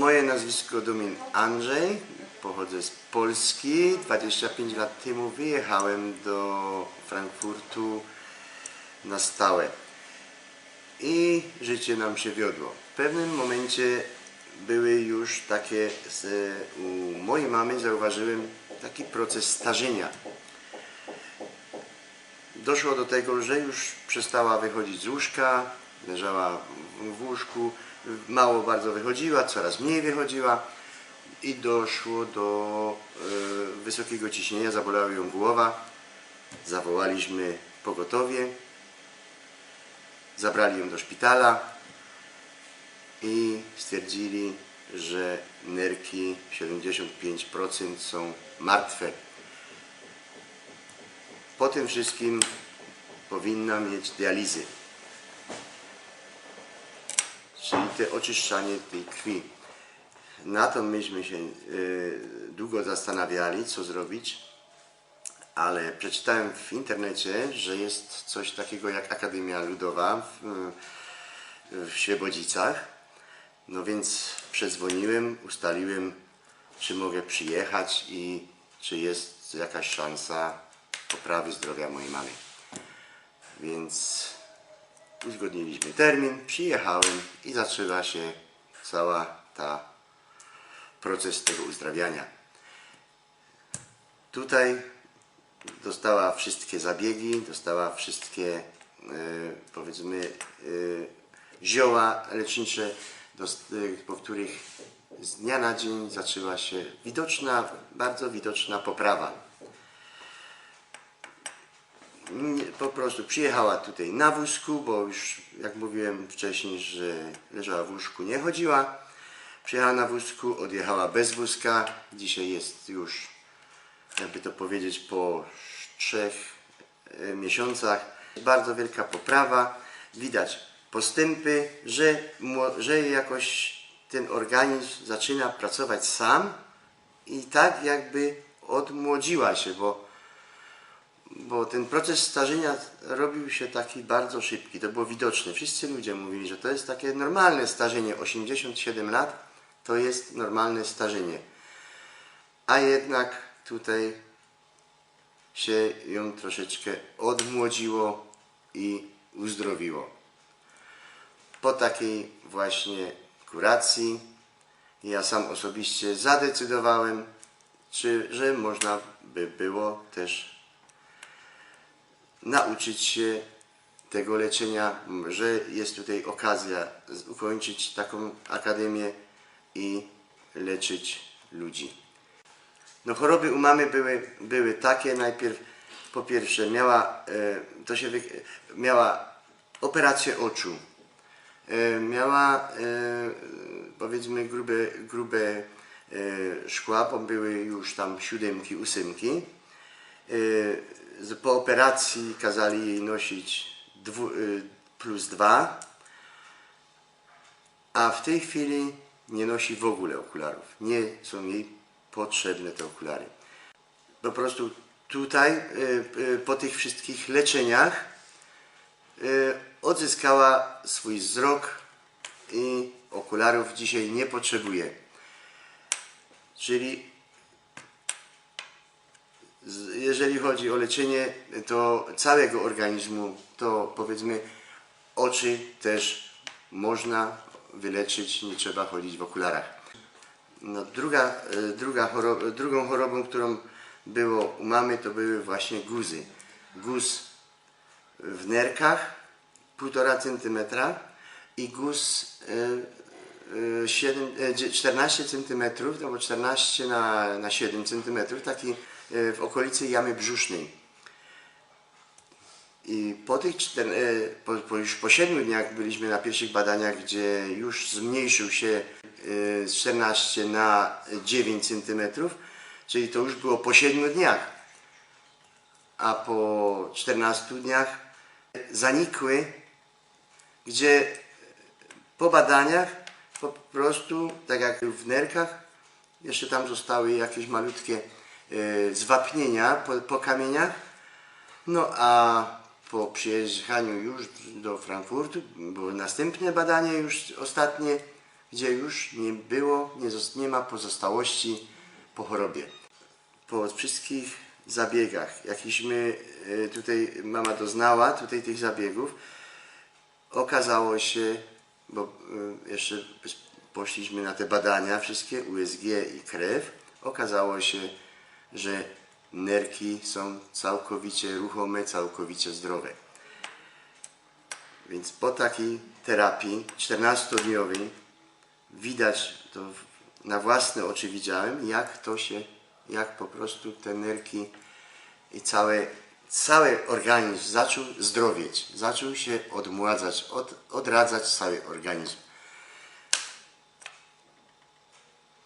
Moje nazwisko Domin Andrzej, pochodzę z Polski. 25 lat temu wyjechałem do Frankfurtu na stałe i życie nam się wiodło. W pewnym momencie były już takie, u mojej mamy zauważyłem taki proces starzenia. Doszło do tego, że już przestała wychodzić z łóżka, leżała w łóżku, mało bardzo wychodziła, coraz mniej wychodziła i doszło do wysokiego ciśnienia, zabolała ją głowa. Zawołaliśmy pogotowie, zabrali ją do szpitala i stwierdzili, że nerki 75% są martwe. Po tym wszystkim powinna mieć dializy, czyli te oczyszczanie tej krwi. Na to myśmy się długo zastanawiali, co zrobić, ale przeczytałem w internecie, że jest coś takiego jak Akademia Ludowa w Świebodzicach. No więc przedzwoniłem, ustaliłem, czy mogę przyjechać i czy jest jakaś szansa poprawy zdrowia mojej mamy. Więc uzgodniliśmy termin, przyjechałem i zaczęła się cała proces tego uzdrawiania. Tutaj dostała wszystkie zabiegi, dostała wszystkie powiedzmy zioła lecznicze, po których z dnia na dzień zaczęła się bardzo widoczna poprawa. Po prostu przyjechała tutaj na wózku, bo już jak mówiłem wcześniej, że leżała w łóżku, nie chodziła. Przyjechała na wózku, odjechała bez wózka. Dzisiaj jest już, jakby to powiedzieć, po 3 miesiącach. Bardzo wielka poprawa. Widać postępy, że jakoś ten organizm zaczyna pracować sam i tak jakby odmłodziła się, bo ten proces starzenia robił się taki bardzo szybki, to było widoczne. Wszyscy ludzie mówili, że to jest takie normalne starzenie, 87 lat to jest normalne starzenie. A jednak tutaj się ją troszeczkę odmłodziło i uzdrowiło. Po takiej właśnie kuracji ja sam osobiście zadecydowałem, że można by było też nauczyć się tego leczenia, że jest tutaj okazja ukończyć taką akademię i leczyć ludzi. No, choroby u mamy były takie, najpierw po pierwsze miała operację oczu, miała powiedzmy grube szkła, bo były już tam 7, 8. Po operacji kazali jej nosić +2, a w tej chwili nie nosi w ogóle okularów. Nie są jej potrzebne te okulary. Po prostu tutaj po tych wszystkich leczeniach odzyskała swój wzrok i okularów dzisiaj nie potrzebuje. Czyli jeżeli chodzi o leczenie to całego organizmu, to powiedzmy oczy też można wyleczyć, nie trzeba chodzić w okularach. No, drugą chorobą, którą było u mamy, to były właśnie guzy. Guz w nerkach 1,5 cm i guz 14 cm, no bo 14 na 7 cm, taki w okolicy jamy brzusznej. I już po 7 dniach byliśmy na pierwszych badaniach, gdzie już zmniejszył się z 14 na 9 cm, czyli to już było po 7 dniach. A po 14 dniach zanikły, gdzie po badaniach po prostu, tak jak w nerkach, jeszcze tam zostały jakieś malutkie zwapnienia po kamieniach. No a po przyjechaniu już do Frankfurtu było następne badanie, już ostatnie, gdzie już nie ma pozostałości po chorobie. Po wszystkich zabiegach, jakiśmy tutaj mama doznała tych zabiegów, okazało się, bo jeszcze poszliśmy na te badania wszystkie, USG i krew, okazało się, że nerki są całkowicie ruchome, całkowicie zdrowe. Więc po takiej terapii 14-dniowej widać, to na własne oczy widziałem, jak po prostu te nerki i cały organizm zaczął zdrowieć, zaczął się odmładzać, odradzać cały organizm.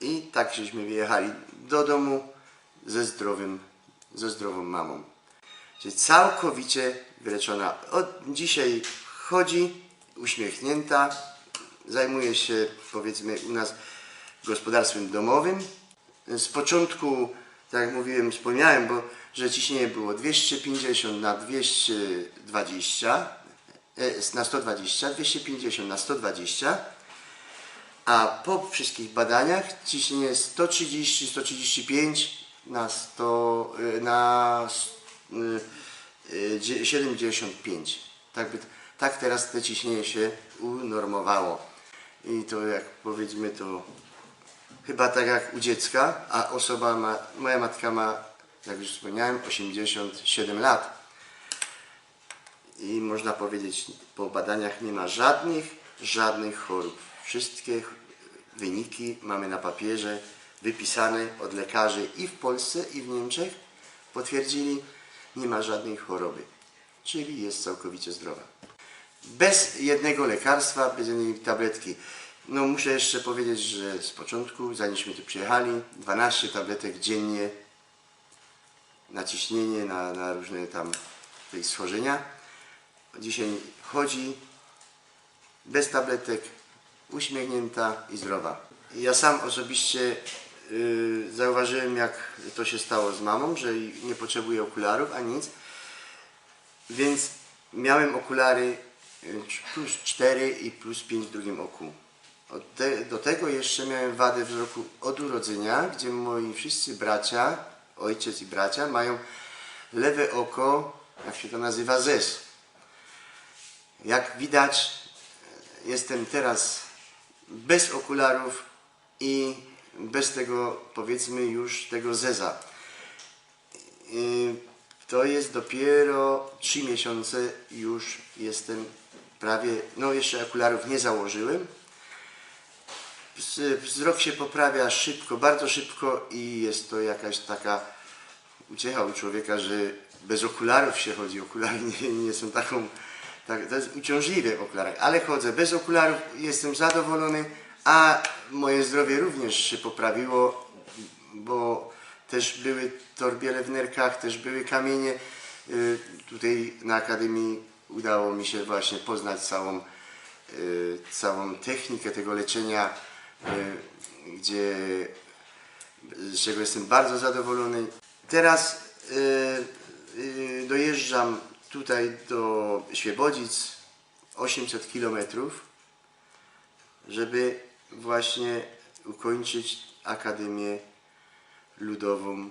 I tak żeśmy wyjechali do domu ze zdrową mamą. Czyli całkowicie wyleczona. Od dzisiaj chodzi uśmiechnięta, zajmuje się, powiedzmy, u nas gospodarstwem domowym. Z początku, tak jak mówiłem, wspomniałem, że ciśnienie było 250 na 220, na 120, 250 na 120, a po wszystkich badaniach ciśnienie 130, 135 na 75. Tak teraz to ciśnienie się unormowało. I to, jak powiedzmy, to chyba tak jak u dziecka, a moja matka ma, jak już wspomniałem, 87 lat. I można powiedzieć, po badaniach nie ma żadnych chorób. Wszystkie wyniki mamy na papierze, wypisane od lekarzy i w Polsce, i w Niemczech. Potwierdzili, nie ma żadnej choroby. Czyli jest całkowicie zdrowa. Bez jednego lekarstwa, bez jednej tabletki. No muszę jeszcze powiedzieć, że z początku, zanim tu przyjechali, 12 tabletek dziennie na ciśnienie, na różne tam schorzenia. Dzisiaj chodzi bez tabletek, uśmiechnięta i zdrowa. Ja sam osobiście zauważyłem, jak to się stało z mamą, że nie potrzebuje okularów ani nic. Więc miałem okulary plus 4 i plus 5 w drugim oku. Do tego jeszcze miałem wadę wzroku od urodzenia, gdzie moi wszyscy bracia, ojciec i bracia, mają lewe oko, jak się to nazywa, zez. Jak widać, jestem teraz bez okularów i bez tego, powiedzmy, już tego zeza. To jest dopiero 3 miesiące, już jestem prawie, no jeszcze okularów nie założyłem. Wzrok się poprawia szybko, bardzo szybko i jest to jakaś taka uciecha u człowieka, że bez okularów się chodzi. Okulary nie są to jest uciążliwe okulary, ale chodzę bez okularów, jestem zadowolony, a moje zdrowie również się poprawiło, bo też były torbiele w nerkach, też były kamienie. Tutaj na Akademii udało mi się właśnie poznać całą technikę tego leczenia, z czego jestem bardzo zadowolony. Teraz dojeżdżam tutaj do Świebodzic 800 km, żeby właśnie ukończyć Akademię Ludową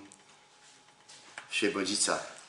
w Świebodzicach.